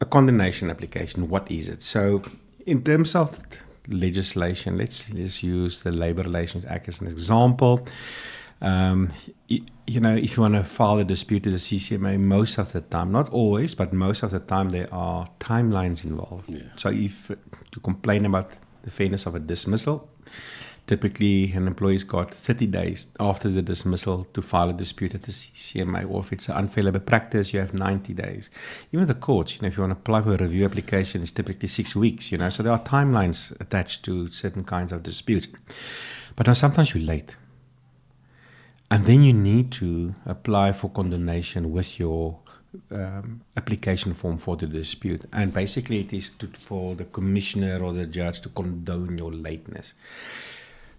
a condemnation application, what is it? So, in terms of legislation, let's use the Labour Relations Act as an example. If you want to file a dispute to the CCMA, most of the time, not always, but most of the time, there are timelines involved. Yeah. So, if you complain about the fairness of a dismissal, typically an employee's got 30 days after the dismissal to file a dispute at the CCMA, or if it's an unfair labour practice, you have 90 days. Even the courts, if you want to apply for a review application, it's typically 6 weeks, so there are timelines attached to certain kinds of disputes. But now sometimes you're late. And then you need to apply for condonation with your application form for the dispute. And basically it is for the commissioner or the judge to condone your lateness.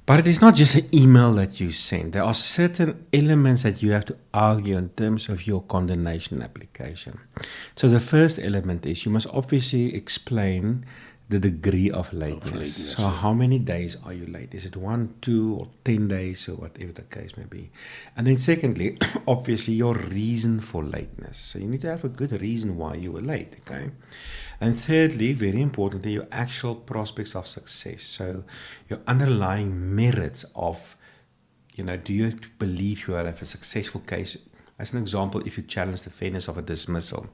But it is not just an email that you send. There are certain elements that you have to argue in terms of your condonation application. So the first element is you must obviously explain the degree of lateness. So how many days are you late? Is it 1, 2, or 10 days, or whatever the case may be? And then secondly, obviously your reason for lateness. So you need to have a good reason why you were late, okay? And thirdly, very importantly, your actual prospects of success. So your underlying merits of, do you believe you have a successful case? As an example, if you challenge the fairness of a dismissal,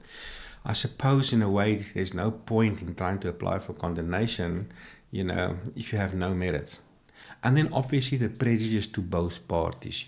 I suppose in a way there's no point in trying to apply for condemnation, if you have no merits. And then obviously the prejudice to both parties,